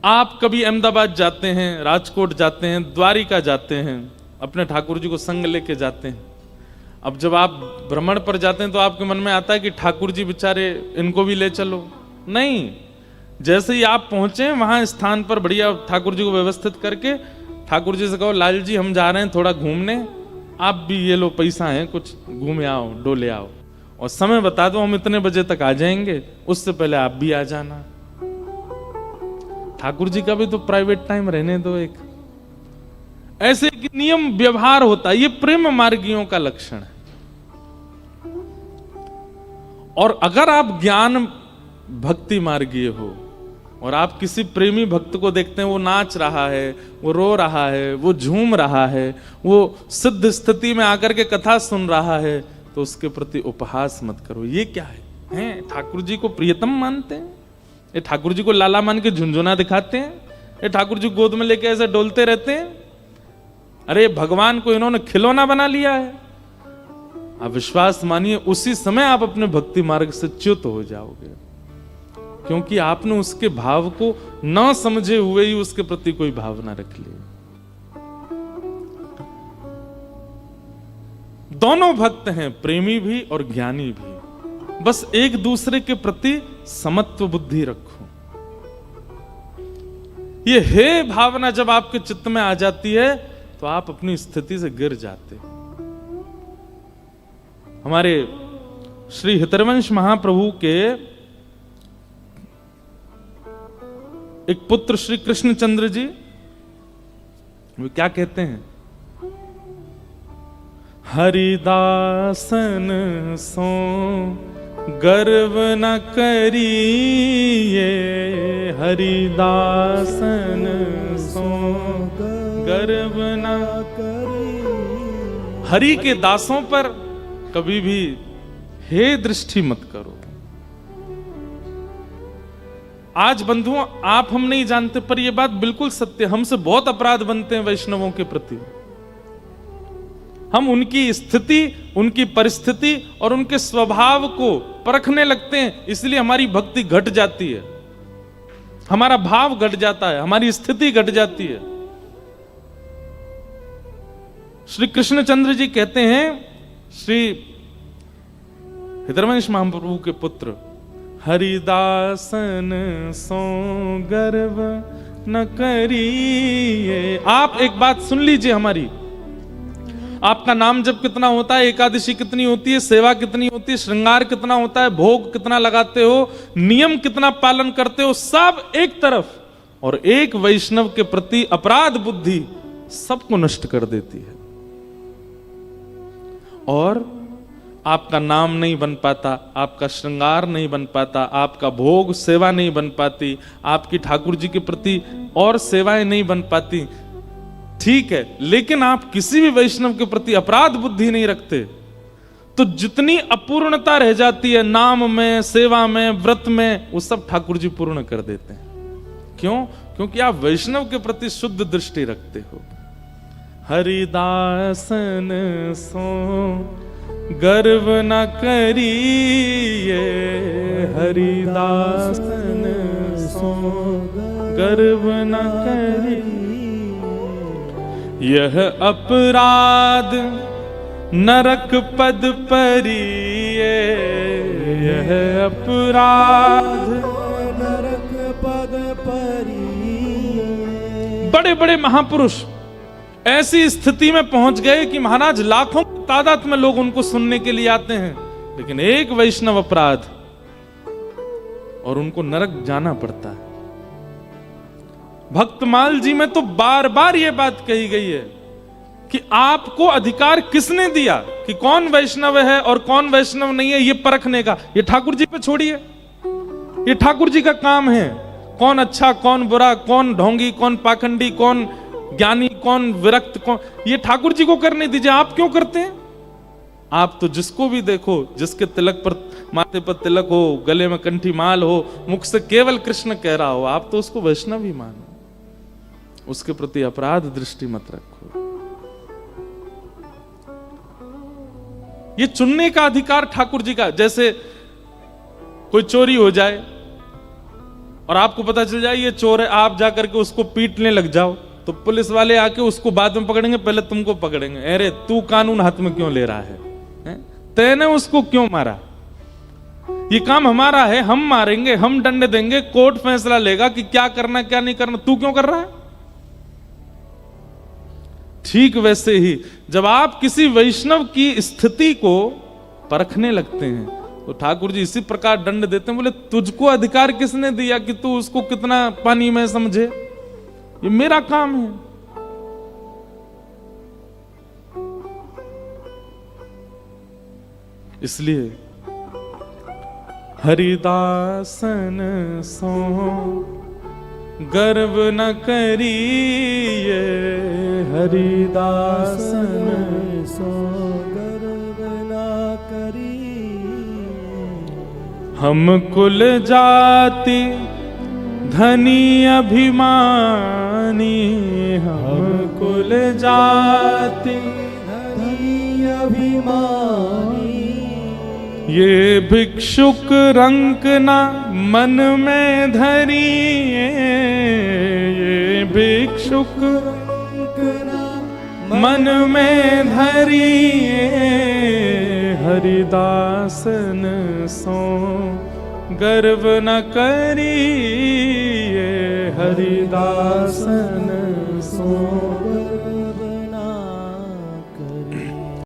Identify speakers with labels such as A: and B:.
A: आप कभी अहमदाबाद जाते हैं, राजकोट जाते हैं, द्वारिका जाते हैं, अपने ठाकुर जी को संग लेके जाते हैं। अब जब आप भ्रमण पर जाते हैं तो आपके मन में आता है कि ठाकुर जी बेचारे, इनको भी ले चलो। नहीं, जैसे ही आप पहुंचे वहां स्थान पर बढ़िया ठाकुर जी को व्यवस्थित करके ठाकुर जी से कहो, लाल जी हम जा रहे हैं थोड़ा घूमने, आप भी ये लो पैसा है, कुछ घूमे आओ, डोले आओ, और समय बता दो, हम इतने बजे तक आ जाएंगे, उससे पहले आप भी आ जाना। ठाकुर जी का भी तो प्राइवेट टाइम रहने दो। एक ऐसे एक नियम व्यवहार होता है, ये प्रेम मार्गियों का लक्षण है। और अगर आप ज्ञान भक्ति मार्गीय हो और आप किसी प्रेमी भक्त को देखते हैं, वो नाच रहा है, वो रो रहा है, वो झूम रहा है, वो सिद्ध स्थिति में आकर के कथा सुन रहा है, तो उसके प्रति उपहास मत करो। ये क्या है? ठाकुर जी को प्रियतम मानते हैं, ये ठाकुर जी को लाला मान के झुंझुना दिखाते हैं, ये ठाकुर जी गोद में लेके ऐसे डोलते रहते हैं। अरे भगवान को इन्होंने खिलौना बना लिया है। आप विश्वास मानिए, उसी समय आप अपने भक्ति मार्ग से च्युत हो जाओगे, क्योंकि आपने उसके भाव को न समझे हुए ही उसके प्रति कोई भावना रख ली। दोनों भक्त हैं, प्रेमी भी और ज्ञानी भी, बस एक दूसरे के प्रति समत्व बुद्धि रखो। ये हे भावना जब आपके चित्त में आ जाती है तो आप अपनी स्थिति से गिर जाते हो। हमारे श्री हितरवंश महाप्रभु के एक पुत्र श्री कृष्णचंद्र जी, वे क्या कहते हैं? हरिदासन सो गर्व न करिए, हरिदासन सो गर्व न करिए। हरि के दासों पर कभी भी हे दृष्टि मत करो। आज बंधुओं, आप हम नहीं जानते, पर यह बात बिल्कुल सत्य, हमसे बहुत अपराध बनते हैं वैष्णवों के प्रति। हम उनकी स्थिति, उनकी परिस्थिति और उनके स्वभाव को परखने लगते हैं, इसलिए हमारी भक्ति घट जाती है, हमारा भाव घट जाता है, हमारी स्थिति घट जाती है। श्री कृष्णचंद्र जी कहते हैं, श्री हितरवंश महाप्रभु के पुत्र, हरिदासन सो गर्व न करिए। आप एक बात सुन लीजिए हमारी, आपका नाम जब कितना होता है, एकादशी कितनी होती है, सेवा कितनी होती है, श्रृंगार कितना होता है, भोग कितना लगाते हो, नियम कितना पालन करते हो, सब एक तरफ, और एक वैष्णव के प्रति अपराध बुद्धि सबको नष्ट कर देती है। और आपका नाम नहीं बन पाता, आपका श्रृंगार नहीं बन पाता, आपका भोग सेवा नहीं बन पाती, आपकी ठाकुर जी के प्रति और सेवाएं नहीं बन पाती, ठीक है, लेकिन आप किसी भी वैष्णव के प्रति अपराध बुद्धि नहीं रखते, तो जितनी अपूर्णता रह जाती है नाम में, सेवा में, व्रत में, वो सब ठाकुर जी पूर्ण कर देते हैं। क्यों? क्योंकि आप वैष्णव के प्रति शुद्ध दृष्टि रखते हो। हरिदासन सो गर्व न करिए, हरिदासन सो गर्व न करिए। यह अपराध नरक पद परिये, यह अपराध नरक पद परिये। बड़े बड़े महापुरुष ऐसी स्थिति में पहुंच गए कि महाराज लाखों की तादाद में लोग उनको सुनने के लिए आते हैं, लेकिन एक वैष्णव अपराध और उनको नरक जाना पड़ता है। भक्तमाल जी में तो बार बार यह बात कही गई है कि आपको अधिकार किसने दिया कि कौन वैष्णव है और कौन वैष्णव नहीं है, यह परखने का। यह ठाकुर जी पे छोड़िए, यह ठाकुर जी का काम है। कौन अच्छा, कौन बुरा, कौन ढोंगी, कौन पाखंडी, कौन ज्ञानी, कौन विरक्त, कौन, ये ठाकुर जी को करने दीजिए। आप क्यों करते हैं? आप तो जिसको भी देखो, जिसके तिलक पर, माथे पर तिलक हो, गले में कंठी माल हो, मुख से केवल कृष्ण कह रहा हो, आप तो उसको वैष्णव ही मानो, उसके प्रति अपराध दृष्टि मत रखो। ये चुनने का अधिकार ठाकुर जी का। जैसे कोई चोरी हो जाए और आपको पता चल जाए ये चोर है, आप जाकर के उसको पीटने लग जाओ, तो पुलिस वाले आके उसको बाद में पकड़ेंगे, पहले तुमको पकड़ेंगे। अरे तू कानून हाथ में क्यों ले रहा है? तैने उसको क्यों मारा? ये काम हमारा है, हम मारेंगे, हम दंड देंगे, कोर्ट फैसला लेगा कि क्या करना क्या नहीं करना, तू क्यों कर रहा है? ठीक वैसे ही जब आप किसी वैष्णव की स्थिति को परखने लगते हैं तो ठाकुर जी इसी प्रकार दंड देते हैं। बोले तुझको अधिकार किसने दिया कि तू उसको कितना पानी में समझे? ये मेरा काम है। इसलिए हरिदासन सो गर्व न करिए, हरिदासन
B: सो गर्व न करिए।
A: हम कुल जाति धनी अभिमानी, हम कुल जाति
B: धनी अभिमानी।
A: ये भिक्षुक रंक न मन में धरिए, ये भिक्षुक
B: रंक न
A: मन में धरिए, हरिदासन सो गर्व न करिए, हरिदासन सो